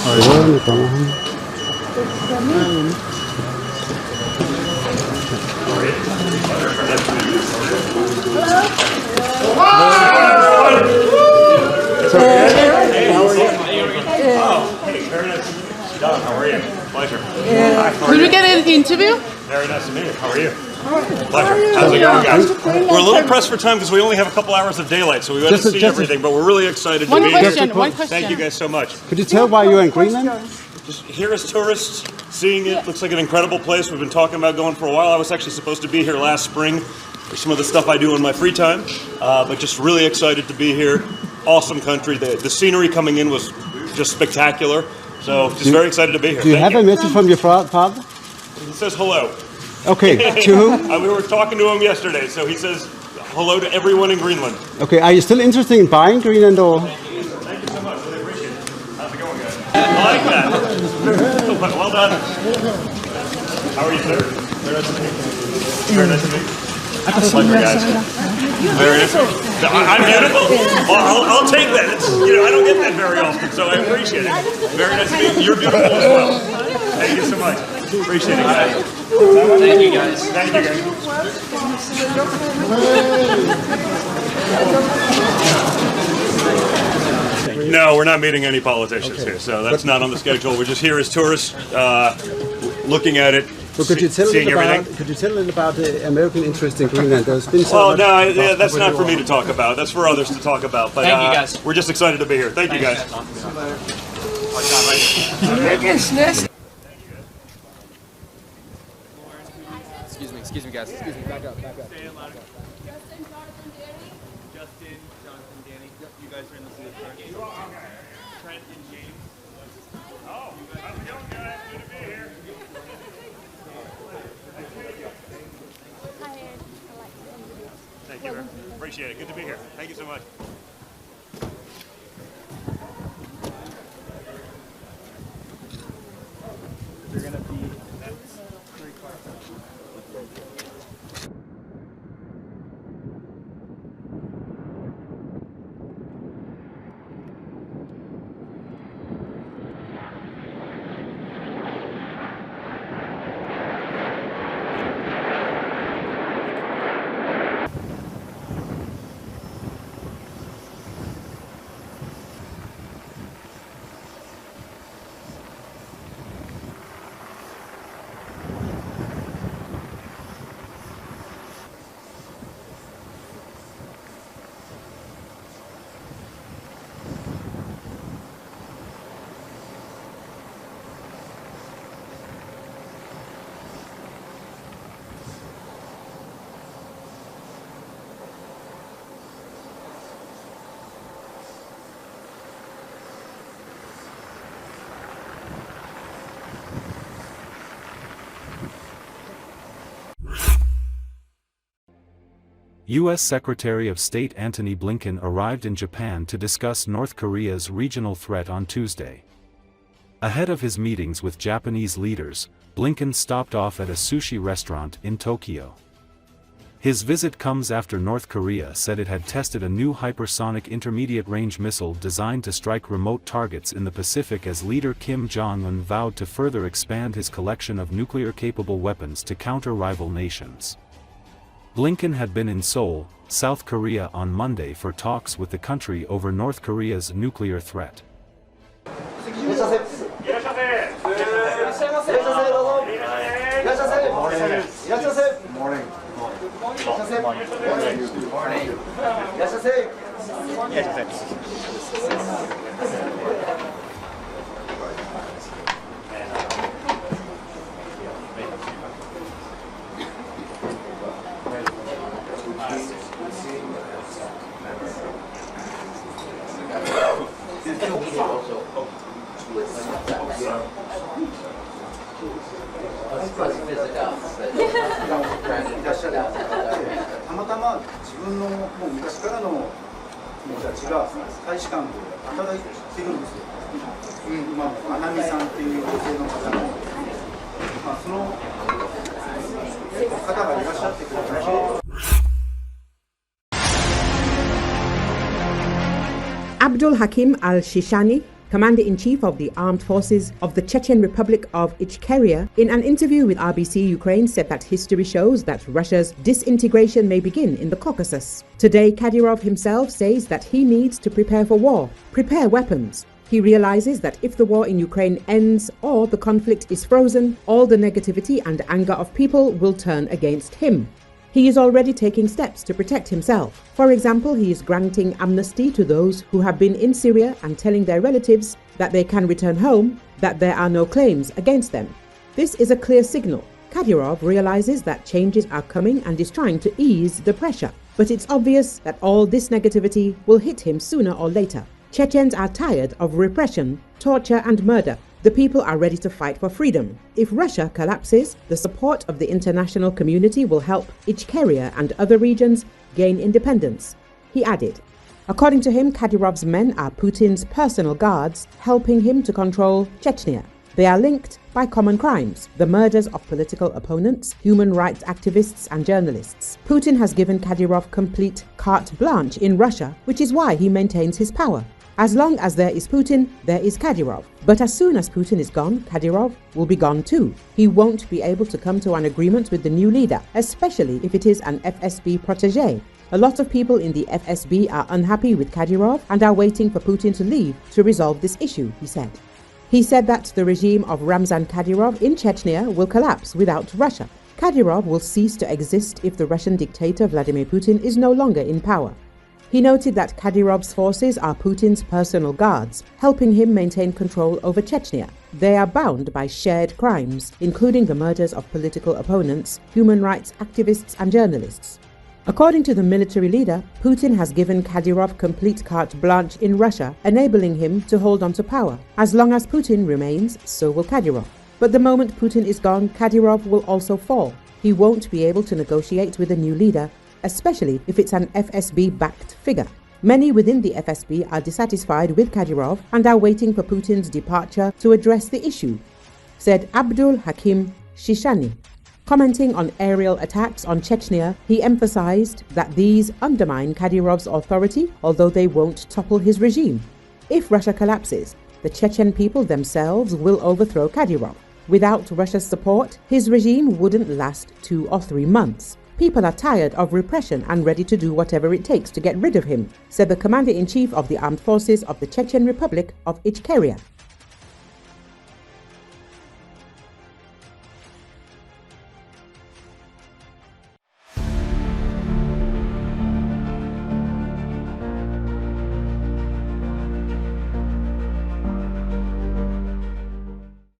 How are you? Pleasure. Could we get an interview? Very nice to meet you. How are you? Pleasure. How's it going, guys? We're a little pressed for time because we only have a couple hours of daylight, so we got to see everything, but we're really excited to be here. One question. Thank you guys so much. Could you tell why you're in Greenland? Just here as tourists, seeing it, looks like an incredible place. We've been talking about going for a while. I was actually supposed to be here last spring for some of the stuff I do in my free time, but just really excited to be here. Awesome country. The scenery coming in was just spectacular. So just very excited to be here. Do you have a message from your father? He says hello. Okay, to whom? We were talking to him yesterday, so he says hello to everyone in Greenland. Okay, are you still interested in buying Greenland or? Thank you so much. Really appreciate it. How's it going, guys? I like that. Well done. How are you, sir? Very nice to meet you. Very nice to meet you. Pleasure, guys. Very nice. I'm beautiful? Well, I'll take that. It's, I don't get that very often, so I appreciate it. Very nice to meet you. You're beautiful as well. Thank you so much. Appreciate it, guys. Thank you, guys. Thank you, guys. No, we're not meeting any politicians here, so that's not on the schedule. We're just here as tourists, looking at it. Well, could you tell a little about the American interest in Greenland? There's been so much. No, that's not for me to talk about. That's for others to talk about. But thank you, guys. We're just excited to be here. Thank you, guys. Excuse me, guys. Excuse me. Back up. Justin, Jonathan, Danny. You guys are in the booth. Trent and James. Oh, how's it going, guys? Good to be here. Thank you. Appreciate it. Good to be here. Thank you so much. They're going to be U.S. Secretary of State Antony Blinken arrived in Japan to discuss North Korea's regional threat on Tuesday. Ahead of his meetings with Japanese leaders, Blinken stopped off at a sushi restaurant in Tokyo. His visit comes after North Korea said it had tested a new hypersonic intermediate-range missile designed to strike remote targets in the Pacific as leader Kim Jong-un vowed to further expand his collection of nuclear-capable weapons to counter rival nations. Blinken had been in Seoul, South Korea on Monday for talks with the country over North Korea's nuclear threat. Abdul Hakim al-Shishani, Commander-in-Chief of the Armed Forces of the Chechen Republic of Ichkeria, in an interview with RBC Ukraine, said that history shows that Russia's disintegration may begin in the Caucasus. Today, Kadyrov himself says that he needs to prepare for war, prepare weapons. He realizes that if the war in Ukraine ends or the conflict is frozen, all the negativity and anger of people will turn against him. He is already taking steps to protect himself. For example, he is granting amnesty to those who have been in Syria and telling their relatives that they can return home, that there are no claims against them. This is a clear signal. Kadyrov realizes that changes are coming and is trying to ease the pressure. But it's obvious that all this negativity will hit him sooner or later. Chechens are tired of repression, torture and murder. The people are ready to fight for freedom. If Russia collapses, the support of the international community will help Ichkeria and other regions gain independence, he added. According to him, Kadyrov's men are Putin's personal guards, helping him to control Chechnya. They are linked by common crimes, the murders of political opponents, human rights activists and journalists. Putin has given Kadyrov complete carte blanche in Russia, which is why he maintains his power. As long as there is Putin, there is Kadyrov. But as soon as Putin is gone, Kadyrov will be gone too. He won't be able to come to an agreement with the new leader, especially if it is an FSB protégé. A lot of people in the FSB are unhappy with Kadyrov and are waiting for Putin to leave to resolve this issue, he said. He said that the regime of Ramzan Kadyrov in Chechnya will collapse without Russia. Kadyrov will cease to exist if the Russian dictator Vladimir Putin is no longer in power. He noted that Kadyrov's forces are Putin's personal guards, helping him maintain control over Chechnya. They are bound by shared crimes, including the murders of political opponents, human rights activists and journalists. According to the military leader, Putin has given Kadyrov complete carte blanche in Russia, enabling him to hold on to power. As long as Putin remains, so will Kadyrov. But the moment Putin is gone, Kadyrov will also fall. He won't be able to negotiate with a new leader, especially if it's an FSB-backed figure. Many within the FSB are dissatisfied with Kadyrov and are waiting for Putin's departure to address the issue, said Abdul Hakim Shishani. Commenting on aerial attacks on Chechnya, he emphasized that these undermine Kadyrov's authority, although they won't topple his regime. If Russia collapses, the Chechen people themselves will overthrow Kadyrov. Without Russia's support, his regime wouldn't last 2 or 3 months. People are tired of repression and ready to do whatever it takes to get rid of him, said the Commander-in-Chief of the Armed Forces of the Chechen Republic of Ichkeria.